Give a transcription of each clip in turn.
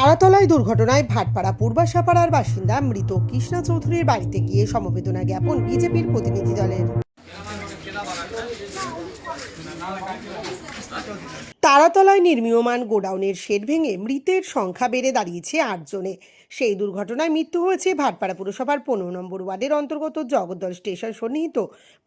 তারাতলায় দুর্ঘটনায় ভাটপাড়া পূর্বাশাপাড়ার বাসিন্দা মৃত কৃষ্ণা চৌধুরীর বাড়িতে গিয়ে সমবেদনা জ্ঞাপন বিজেপির প্রতিনিধি দলের। তারাতলায় নির্মীয়মান গোডাউনের শেড ভেঙে মৃতের সংখ্যা বেড়ে দাঁড়িয়েছে ৮ জনে। সেই দুর্ঘটনায় মৃত্যু হয়েছে ভাটপাড়া পুরসভার ১৫ নম্বর ওয়ার্ডের অন্তর্গত জগদ্দল স্টেশন সন্নিহিত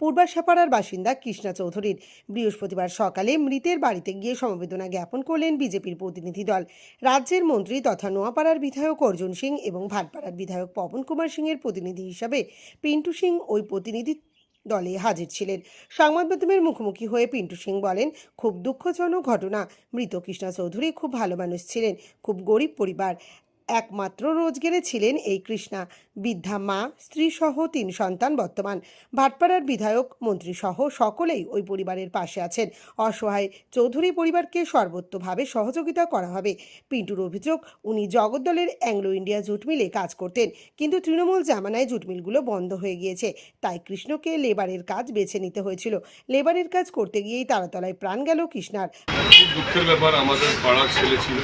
পূর্বাশাপাড়ার বাসিন্দা কৃষ্ণা চৌধুরীর। বৃহস্পতিবার সকালে মৃতের বাড়িতে গিয়ে সমবেদনা জ্ঞাপন করলেন বিজেপির প্রতিনিধি দল। রাজ্যের মন্ত্রী তথা নোয়াপাড়ার বিধায়ক অর্জুন সিং এবং ভাটপাড়ার বিধায়ক পবন কুমার সিংয়ের প্রতিনিধি হিসাবে পিন্টু সিং ওই প্রতিনিধি দলে হাজির ছিলেন। সংবাদ মাধ্যমের মুখোমুখি হয়ে পিন্টু সিং বলেন, খুব দুঃখজনক ঘটনা। মৃত কৃষ্ণা চৌধুরী খুব ভালো মানুষ ছিলেন, খুব গরিব পরিবার, একমাত্র রোজগারে ছিলেন এই কৃষ্ণা। বৃদ্ধা মা, স্ত্রী সহ ৩ সন্তান বর্তমান। ভাটপাড়ার বিধায়ক, মন্ত্রী সহ সকলেই ওই পরিবারের পাশে আছেন। অসহায় চৌধুরী পরিবারকে সর্বতোভাবে সহযোগিতা করা হবে। পিন্টুর অভিযোগ, উনি জগদ্দলের অ্যাংলো ইন্ডিয়া জুট মিলে কাজ করতেন, কিন্তু তৃণমূল জামানায় জুট মিলগুলো বন্ধ হয়ে গিয়েছে, তাই কৃষ্ণকে লেবারের কাজ বেছে নিতে হয়েছিল। লেবারের কাজ করতে গিয়েই তারাতলায় প্রাণ গেল কৃষ্ণার। খুব দুঃখের ব্যাপার, আমাদের পাড়ার ছেলে ছিল,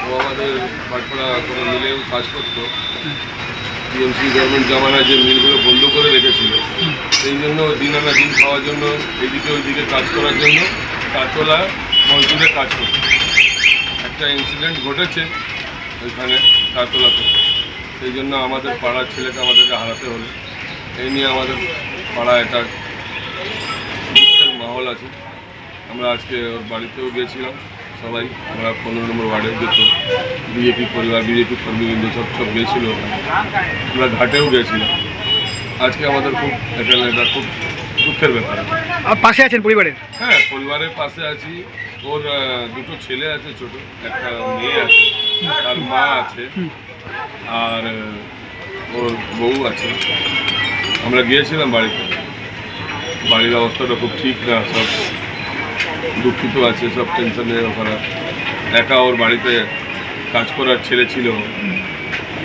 ও আমাদের ভাটপাড়া কোনো মিলেও কাজ করতো। টিএমসি গভর্নমেন্ট জামানায় যে মিলগুলো বন্ধ করে রেখেছিল, সেই জন্য দিন আনা দিন খাওয়ার জন্য এদিকে ওইদিকে কাজ করার জন্য তারতলা মজদুরে কাজ করতো। একটা ইনসিডেন্ট ঘটেছে ওইখানে তারতলাতে, সেই জন্য আমাদের পাড়ার ছেলেকে আমাদেরকে হারাতে হলো। এই নিয়ে আমাদের পাড়া একটা দুঃখের মাহল আছে। আমরা আজকে ওর বাড়িতেও গিয়েছিলাম, সবাই আমরা 15 নম্বর ওয়ার্ডেও যেত, বিজেপি পরিবার, বিজেপি কর্মীবৃন্দ সব গিয়েছিল। আমরা ঘাটেও গিয়েছিলাম। আজকে আমাদের খুব এটা খুব দুঃখের ব্যাপার। পাশে আছেন পরিবারের? হ্যাঁ, পরিবারের পাশে আছি। ওর 2টো ছেলে আছে, ছোট একটা মেয়ে আছে, তার মা আছে, আর ওর বউ আছে। আমরা গিয়েছিলাম বাড়িতে। বাড়ির অবস্থাটা খুব ঠিক না, সব দুঃখিত আছে, সব টেনশনে। ওখানে একা ওর বাড়িতে কাজ করার ছেলে ছিল।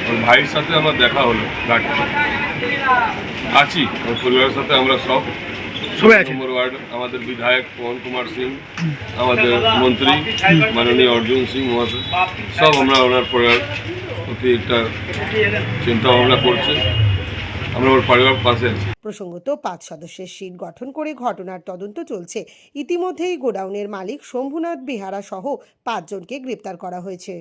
ওর ভাইয়ের সাথে আমার দেখা হলো, ঘাটে আছি ওর পরিবারের সাথে। আমরা সব নম্বর ওয়ার্ড, আমাদের বিধায়ক পবন কুমার সিং, আমাদের মন্ত্রী মাননীয় অর্জুন সিং মহাশয়, সব আমরা ওনার পরিবার প্রতি একটা চিন্তা ভাবনা করছে। আমরা ওর পরিবার পাশে আছি। প্রসঙ্গত 5 সদস্যের সিট গঠন করে ঘটনার তদন্ত চলছে। ইতিমধ্যেই গোডাউনের মালিক শম্ভুনাথ বেহারা সহ 5 জনকে গ্রেপ্তার করা হয়েছে।